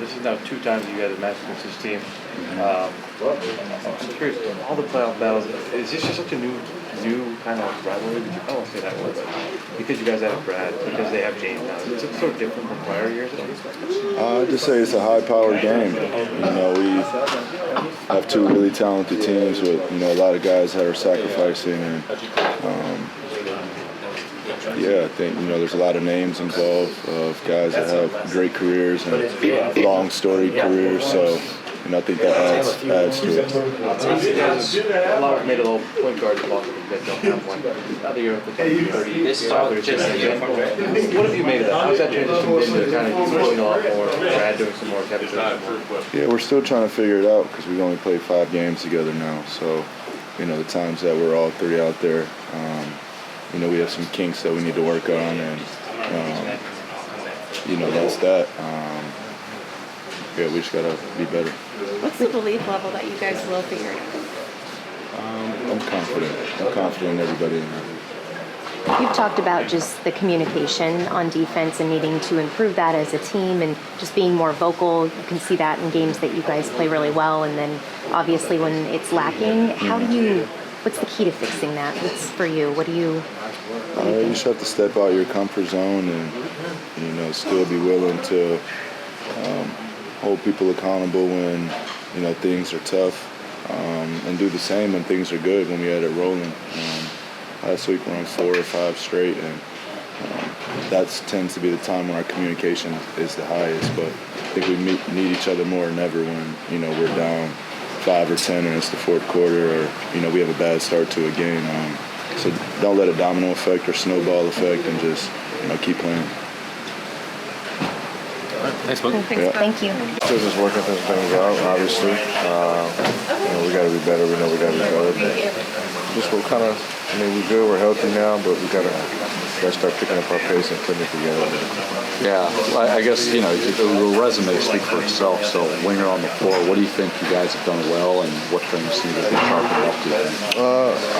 This is now 2 times you guys have matched against this team. I'm curious, all the playoff battles, is this just such a new kind of rivalry? I don't want to say that word, but because you guys have Brad, because they have James now, is it so different from prior years? I'd just say it's a high-powered game. We have 2 really talented teams with, a lot of guys that are sacrificing. And, I think, there's a lot of names involved of guys that have great careers and long, storied careers. So, I think that adds to it. A lot of made a little point guard talk that don't have one. Now that you're at the 30, what have you made of that? How's that transition been to kind of doing a lot more, Brad doing some more, Kevin doing some more? Yeah, we're still trying to figure it out because we've only played 5 games together now. So, the times that we're all 3 out there, we have some kinks that we need to work on, and that's that. We just gotta be better. What's the belief level that you guys will figure it out? I'm confident. I'm confident in everybody in there. You've talked about just the communication on defense and needing to improve that as a team and just being more vocal. You can see that in games that you guys play really well, and then obviously when it's lacking, what's the key to fixing that? What's for you? What do you You just have to step out your comfort zone and, still be willing to hold people accountable when, things are tough, and do the same when things are good, when we had it rolling. Last week we're on 4 or 5 straight, and that tends to be the time when our communication is the highest. But I think we need each other more than ever when, we're down 5 or 10 and it's the 4th quarter, or, we have a bad start to a game. So don't let a domino effect or snowball effect, and just, keep playing. Thanks, Book. Yeah. Thank you. Still just working things out, obviously. We got to be better. We know we got to be better. Just we're kind of, we're good. We're healthy now, but we got to start picking up our pace and putting it together. Yeah, I guess, the resume speaks for itself. So when you're on the floor, what do you think you guys have done well, and what things need to be sharpened up, do you think?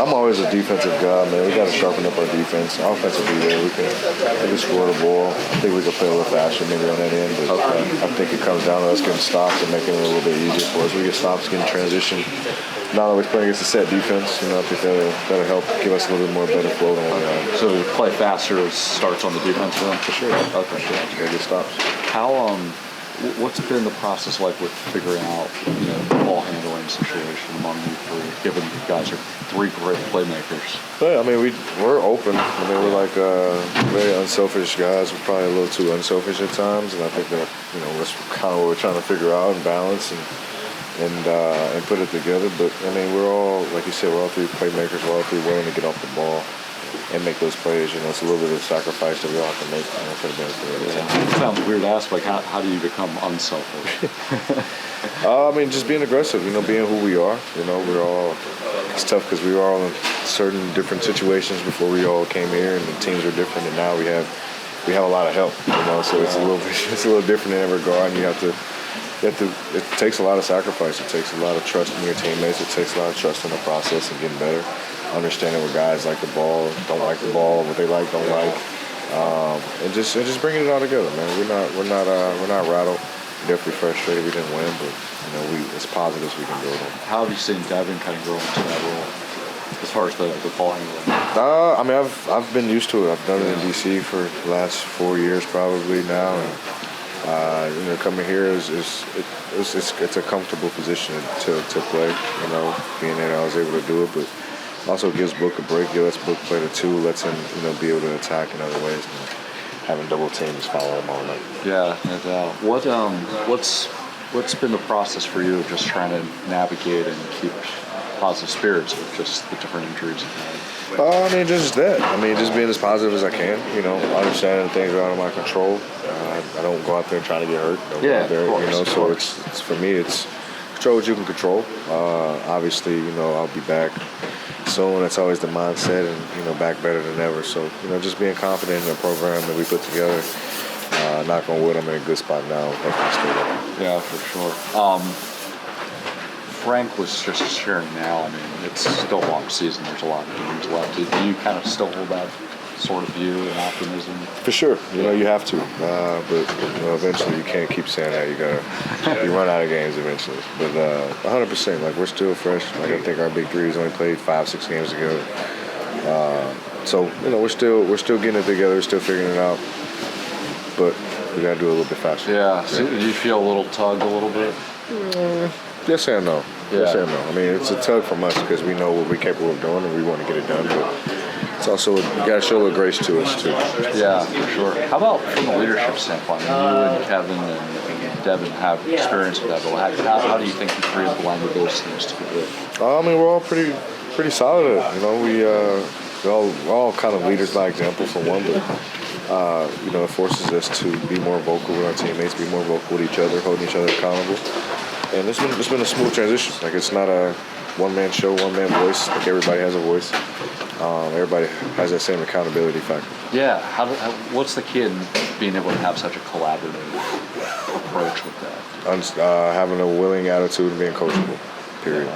I'm always a defensive guy, man. We got to sharpen up our defense. Offense will be there. We can score the ball. I think we can play a little faster maybe on that end, but I think it comes down to us getting stops and making it a little bit easier for us. We get stops, getting transition. Not always playing against a set defense. I think that'll help give us a little bit more better flow than what we have. So play faster starts on the defensive end? For sure. Oh, for sure. Gotta get stops. What's been the process like with figuring out, the ball handling situation among you 3, given you guys are 3 great playmakers? Yeah, we're open. We're like very unselfish guys. We're probably a little too unselfish at times, and I think that that's kind of what we're trying to figure out and balance and put it together. But we're all, like you said, we're all 3 playmakers. We're all 3 willing to get off the ball and make those plays. It's a little bit of a sacrifice that we all have to make for the benefit of the team. It sounds weird to ask, how do you become unselfish? Just being aggressive, being who we are. We're all, it's tough because we were all in certain different situations before we all came here, and the teams are different, and now we have a lot of help, so it's a little different in that regard, and it takes a lot of sacrifice. It takes a lot of trust in your teammates. It takes a lot of trust in the process and getting better. Understanding what guys like the ball, don't like the ball, what they like, don't like, and just bringing it all together, man. We're not rattled. We're definitely frustrated we didn't win, but it's positives we can build on. How have you seen Devin kind of grow into that role as far as the ball handling? I've been used to it. I've done it in DC for the last 4 years probably now, and coming here it's a comfortable position to play. Being there, I was able to do it, but also gives Book a break. It lets Book play the 2, lets him be able to attack in other ways. And having double teams follow him all night. Yeah, no doubt. What's been the process for you of just trying to navigate and keep positive spirits with just the different injuries you've had? Just that. Just being as positive as I can. Understanding things are out of my control. I don't go out there trying to get hurt. Don't go out there, So it's for me, it's control what you can control. Obviously, I'll be back soon. That's always the mindset, and back better than ever. So just being confident in the program that we put together. Knock on wood, I'm in a good spot now. Yeah, for sure. Frank was just sharing now. It's still a long season. There's a lot of games left. Do you kind of still hold that sort of view and optimism? For sure, you have to, but eventually you can't keep saying that. You run out of games eventually. But 100%, like we're still fresh. Like I think our big three was only played 5-6 games ago. So we're still getting it together, still figuring it out. But we gotta do it a little bit faster. Yeah. So do you feel a little tugged a little bit? Yes and no. Yeah. Yes and no. I mean, it's a tug from us because we know what we're capable of doing and we want to get it done. But it's also, you got to show a little grace to us, too. Yeah, for sure. How about from the leadership standpoint? You and Kevin and Devin have experience with that, but how do you think you three have blended those things together? I mean, we're all pretty solid at it. We're all kind of leaders by example for one, but it forces us to be more vocal with our teammates, be more vocal with each other, holding each other accountable. And it's been a smooth transition. Like it's not a one-man show, one-man voice. Like everybody has a voice. Everybody has that same accountability factor. Yeah. What's the key in being able to have such a collaborative approach with that? Having a willing attitude and being coachable, period.